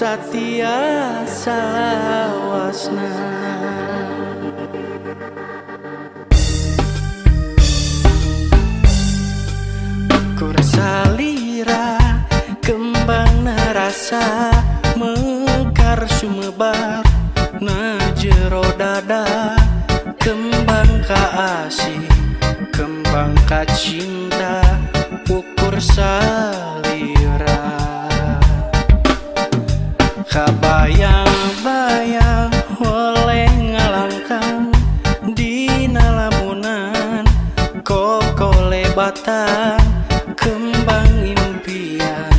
Satya salawasna. Ukur salira kembang rasa mekar sumebar na jero dada. Kembang ka asih, kembang ka cinta, ukur salira. Kabayang-bayang oleh ngalangkang dina lamunan kokole batang. Kembang impian,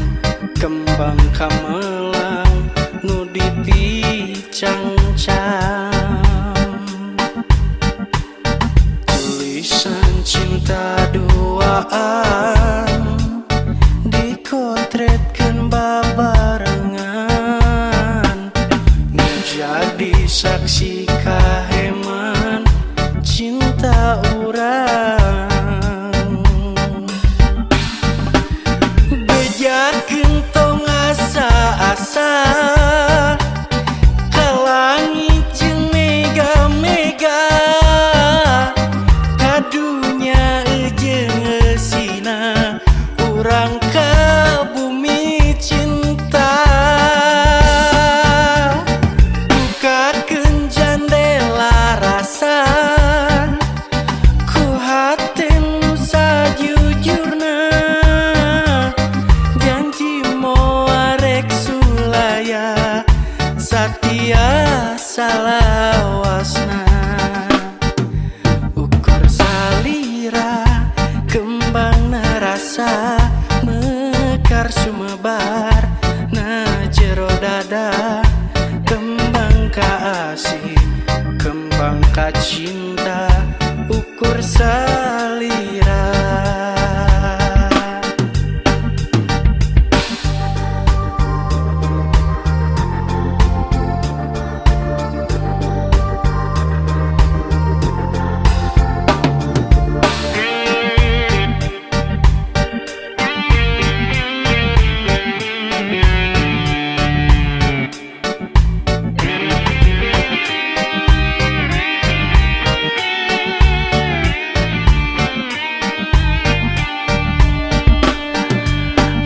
kembang kamelang nu dipicang-cang. Tulisan cinta duaan dikotretkeun babarengan, menjadi saksi kaheman cinta urang. Bejakeun tong asa-asa ka langit jeung mega-mega, kadunya jeung eusina urang ka bumi cinta. Bukakeun jandela rasa ku hate nu sajujurna, janji moal rek sulaya satya salawasna. Ukur salira kembang rasa mekar sumebar na jero dada. Kembang ka asih, kembang ka cinta, ukur salira.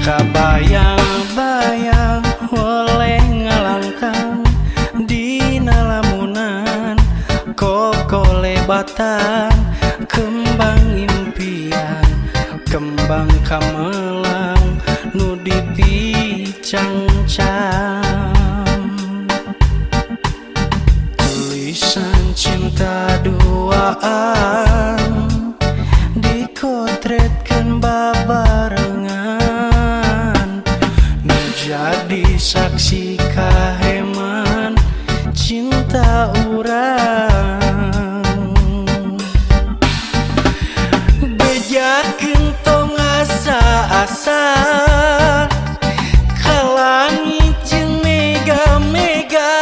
Kabayang-bayang oleh ngalangkang dina lamunan kokole batang. Kembang impian, kembang kamelang nu dipicang-cang. Tulisan cinta duaan dikotretkeun babarengan, jadi saksi kaheman cinta urang. Bejakeun tong asa-asa ka langit jeung mega-mega,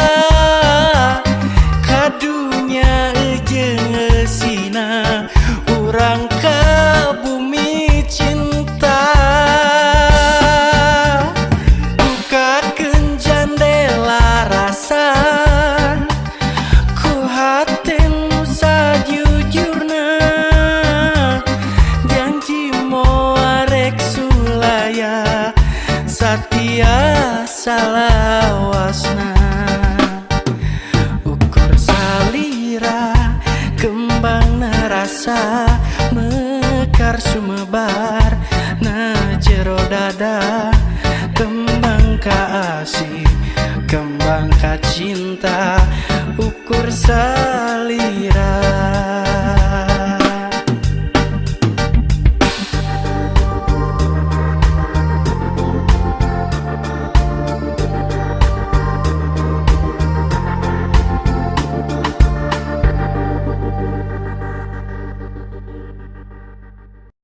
kadunya jeung eusina urang ka bumi cinta. Bukakeun jandela rasa ku hate nu sajujurna, janji moal rek sulaya satya salawasna. Ukur salira kembang rasa mekar sumebar na jero dada. Kembang ka asih, kembang ka cinta, ukur salira.